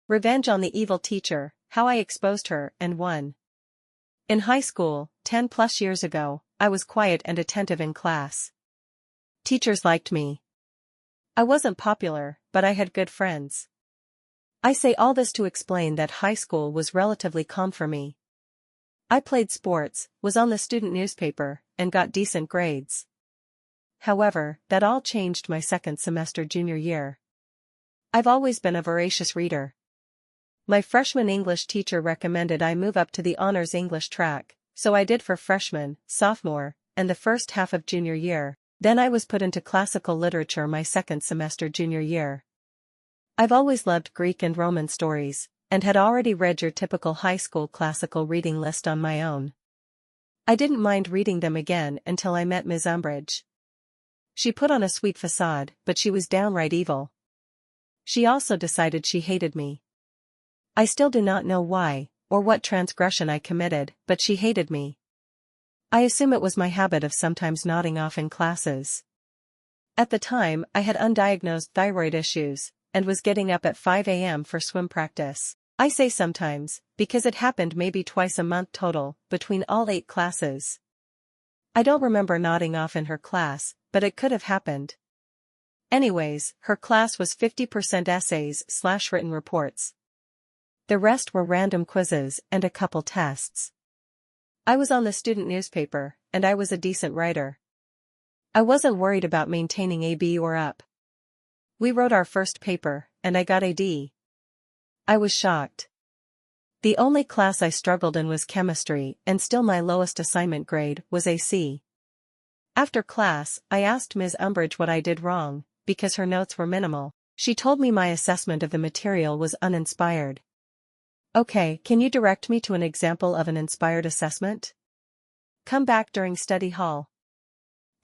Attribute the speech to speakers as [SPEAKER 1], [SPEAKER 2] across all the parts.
[SPEAKER 1] Revenge on the evil teacher, how I exposed her and won. In high school, 10+ years ago, I was quiet and attentive in class. Teachers liked me. I wasn't popular, but I had good friends. I say all this to explain that high school was relatively calm for me. I played sports, was on the student newspaper, and got decent grades. However, that all changed my second semester junior year. I've always been a voracious reader. My freshman English teacher recommended I move up to the honors English track, so I did for freshman, sophomore, and the first half of junior year. Then I was put into classical literature my second semester junior year. I've always loved Greek and Roman stories, and had already read your typical high school classical reading list on my own. I didn't mind reading them again until I met Ms. Umbridge. She put on a sweet facade, but she was downright evil. She also decided she hated me. I still do not know why, or what transgression I committed, but she hated me. I assume it was my habit of sometimes nodding off in classes. At the time, I had undiagnosed thyroid issues, and was getting up at 5 a.m. for swim practice. I say sometimes, because it happened maybe twice a month total, between all 8 classes. I don't remember nodding off in her class, but it could have happened. Anyways, her class was 50% essays/written reports. The rest were random quizzes and a couple tests. I was on the student newspaper, and I was a decent writer. I wasn't worried about maintaining a B or up. We wrote our first paper, and I got a D. I was shocked. The only class I struggled in was chemistry, and still my lowest assignment grade was a C. After class, I asked Ms. Umbridge what I did wrong, because her notes were minimal. She told me my assessment of the material was uninspired. Okay, can you direct me to an example of an inspired assessment? Come back during study hall.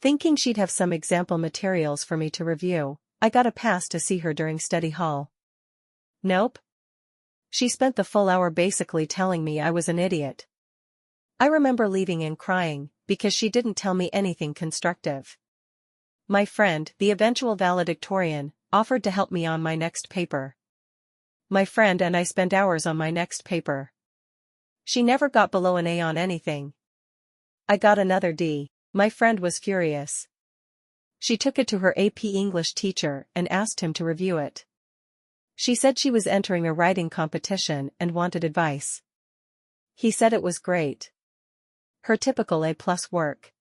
[SPEAKER 1] Thinking she'd have some example materials for me to review, I got a pass to see her during study hall. Nope. She spent the full hour basically telling me I was an idiot. I remember leaving and crying, because she didn't tell me anything constructive. My friend, the eventual valedictorian, offered to help me on my next paper. My friend and I spent hours on my next paper. She never got below an A on anything. I got another D. My friend was furious. She took it to her AP English teacher and asked him to review it. She said she was entering a writing competition and wanted advice. He said it was great. Her typical A+ work.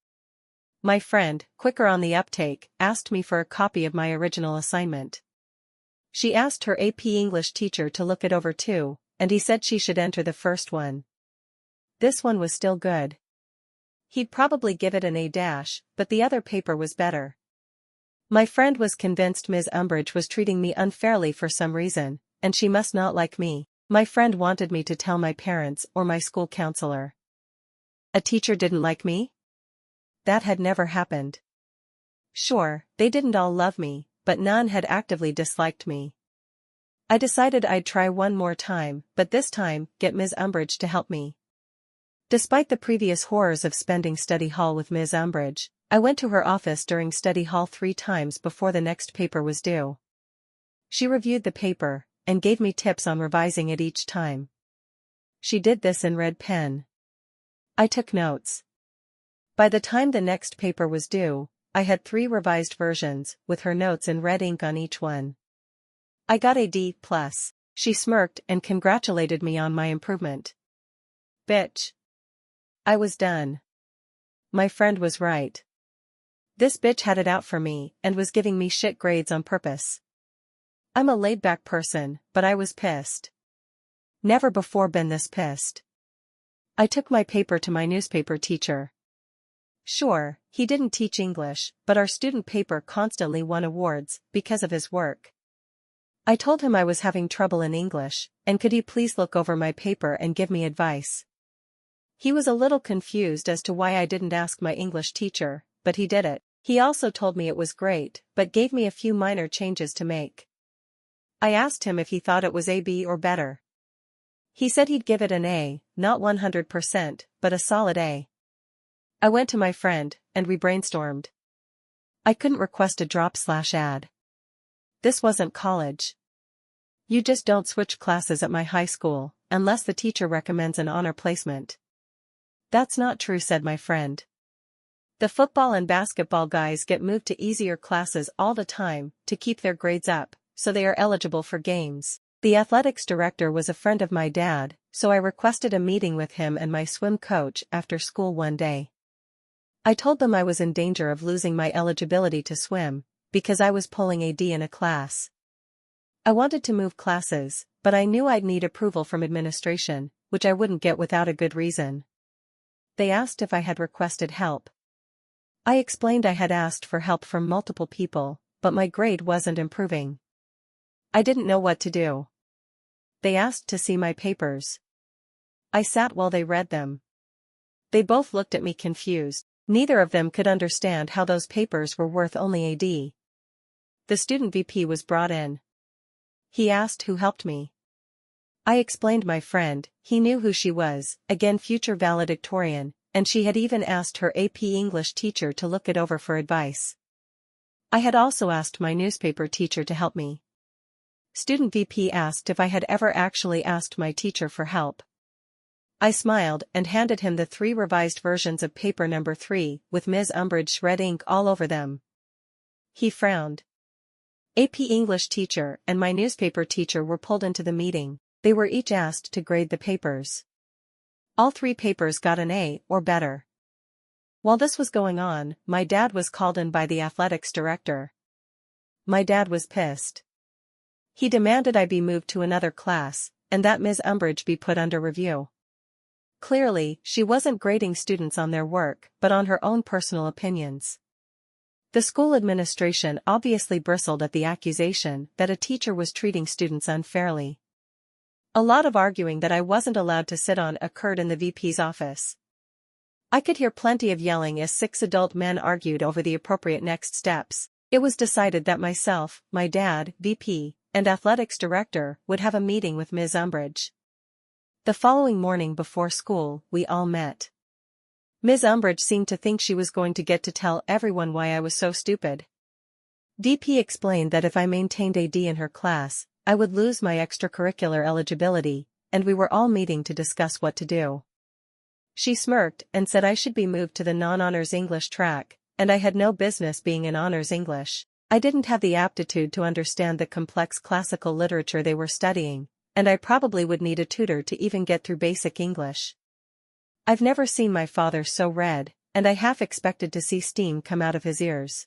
[SPEAKER 1] My friend, quicker on the uptake, asked me for a copy of my original assignment. She asked her AP English teacher to look it over too, and he said she should enter the first one. This one was still good. He'd probably give it an A-, but the other paper was better. My friend was convinced Ms. Umbridge was treating me unfairly for some reason, and she must not like me. My friend wanted me to tell my parents or my school counselor. A teacher didn't like me? That had never happened. Sure, they didn't all love me, but none had actively disliked me. I decided I'd try one more time, but this time, get Ms. Umbridge to help me. Despite the previous horrors of spending study hall with Ms. Umbridge, I went to her office during study hall 3 times before the next paper was due. She reviewed the paper, and gave me tips on revising it each time. She did this in red pen. I took notes. By the time the next paper was due, I had 3 revised versions, with her notes in red ink on each one. I got a D+. She smirked and congratulated me on my improvement. Bitch. I was done. My friend was right. This bitch had it out for me and was giving me shit grades on purpose. I'm a laid-back person, but I was pissed. Never before been this pissed. I took my paper to my newspaper teacher. Sure, he didn't teach English, but our student paper constantly won awards because of his work. I told him I was having trouble in English, and could he please look over my paper and give me advice. He was a little confused as to why I didn't ask my English teacher, but he did it. He also told me it was great, but gave me a few minor changes to make. I asked him if he thought it was a B or better. He said he'd give it an A, not 100%, but a solid A. I went to my friend, and we brainstormed. I couldn't request a drop/add. This wasn't college. You just don't switch classes at my high school, unless the teacher recommends an honor placement. That's not true, said my friend. The football and basketball guys get moved to easier classes all the time to keep their grades up, so they are eligible for games. The athletics director was a friend of my dad, so I requested a meeting with him and my swim coach after school one day. I told them I was in danger of losing my eligibility to swim, because I was pulling AD in a class. I wanted to move classes, but I knew I'd need approval from administration, which I wouldn't get without a good reason. They asked if I had requested help. I explained I had asked for help from multiple people, but my grade wasn't improving. I didn't know what to do. They asked to see my papers. I sat while they read them. They both looked at me confused. Neither of them could understand how those papers were worth only AD. The student VP was brought in. He asked who helped me. I explained my friend. He knew who she was, again future valedictorian, and she had even asked her AP English teacher to look it over for advice. I had also asked my newspaper teacher to help me. Student VP asked if I had ever actually asked my teacher for help. I smiled and handed him the 3 revised versions of paper number 3 with Ms. Umbridge's red ink all over them. He frowned. AP English teacher and my newspaper teacher were pulled into the meeting. They were each asked to grade the papers. All 3 papers got an A or better. While this was going on, my dad was called in by the athletics director. My dad was pissed. He demanded I be moved to another class, and that Ms. Umbridge be put under review. Clearly, she wasn't grading students on their work, but on her own personal opinions. The school administration obviously bristled at the accusation that a teacher was treating students unfairly. A lot of arguing that I wasn't allowed to sit on occurred in the VP's office. I could hear plenty of yelling as 6 adult men argued over the appropriate next steps. It was decided that myself, my dad, VP, and athletics director would have a meeting with Ms. Umbridge. The following morning before school, we all met. Ms. Umbridge seemed to think she was going to get to tell everyone why I was so stupid. VP explained that if I maintained AD in her class, I would lose my extracurricular eligibility, and we were all meeting to discuss what to do. She smirked and said I should be moved to the non-honors English track, and I had no business being in honors English. I didn't have the aptitude to understand the complex classical literature they were studying, and I probably would need a tutor to even get through basic English. I've never seen my father so red, and I half expected to see steam come out of his ears.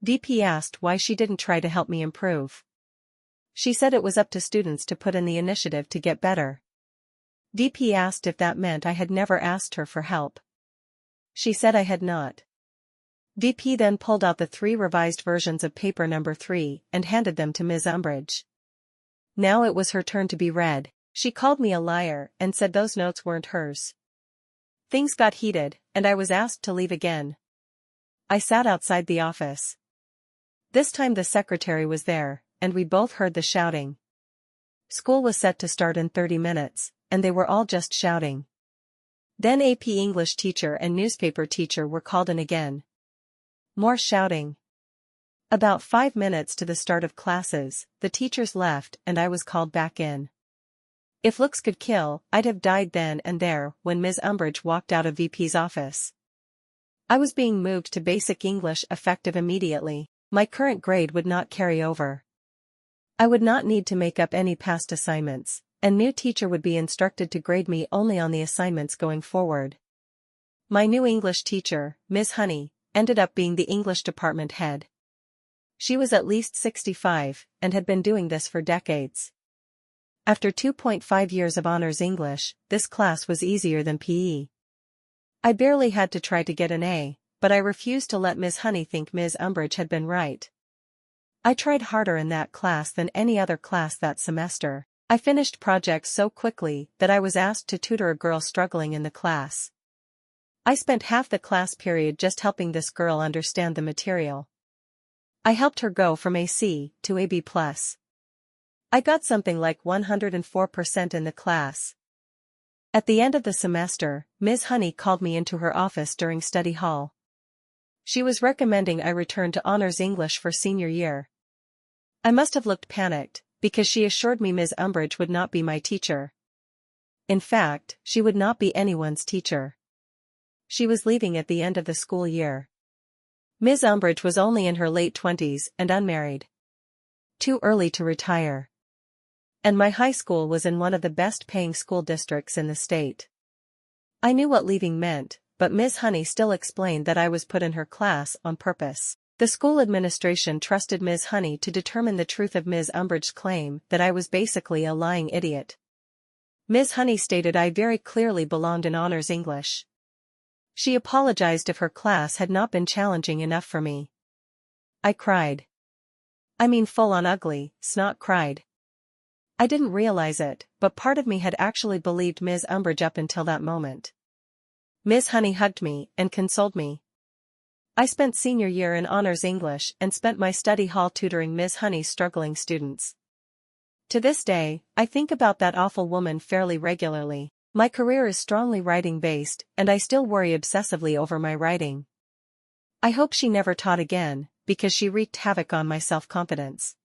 [SPEAKER 1] VP asked why she didn't try to help me improve. She said it was up to students to put in the initiative to get better. VP asked if that meant I had never asked her for help. She said I had not. VP then pulled out the 3 revised versions of paper number 3 and handed them to Ms. Umbridge. Now it was her turn to be read. She called me a liar and said those notes weren't hers. Things got heated, and I was asked to leave again. I sat outside the office. This time the secretary was there, and we both heard the shouting. School was set to start in 30 minutes, and they were all just shouting. Then AP English teacher and newspaper teacher were called in again. More shouting. About 5 minutes to the start of classes, the teachers left and I was called back in. If looks could kill, I'd have died then and there when Ms. Umbridge walked out of VP's office. I was being moved to basic English effective immediately. My current grade would not carry over. I would not need to make up any past assignments, and new teacher would be instructed to grade me only on the assignments going forward. My new English teacher, Ms. Honey, ended up being the English department head. She was at least 65, and had been doing this for decades. After 2.5 years of honors English, this class was easier than PE. I barely had to try to get an A, but I refused to let Ms. Honey think Ms. Umbridge had been right. I tried harder in that class than any other class that semester. I finished projects so quickly that I was asked to tutor a girl struggling in the class. I spent half the class period just helping this girl understand the material. I helped her go from AC to AB+. I got something like 104% in the class. At the end of the semester, Ms. Honey called me into her office during study hall. She was recommending I return to honors English for senior year. I must have looked panicked, because she assured me Ms. Umbridge would not be my teacher. In fact, she would not be anyone's teacher. She was leaving at the end of the school year. Ms. Umbridge was only in her late 20s and unmarried. Too early to retire. And my high school was in one of the best-paying school districts in the state. I knew what leaving meant, but Ms. Honey still explained that I was put in her class on purpose. The school administration trusted Ms. Honey to determine the truth of Ms. Umbridge's claim that I was basically a lying idiot. Ms. Honey stated I very clearly belonged in honors English. She apologized if her class had not been challenging enough for me. I cried. I mean full-on ugly, snot cried. I didn't realize it, but part of me had actually believed Ms. Umbridge up until that moment. Ms. Honey hugged me and consoled me. I spent senior year in honors English and spent my study hall tutoring Ms. Honey's struggling students. To this day, I think about that awful woman fairly regularly. My career is strongly writing-based, and I still worry obsessively over my writing. I hope she never taught again, because she wreaked havoc on my self-confidence.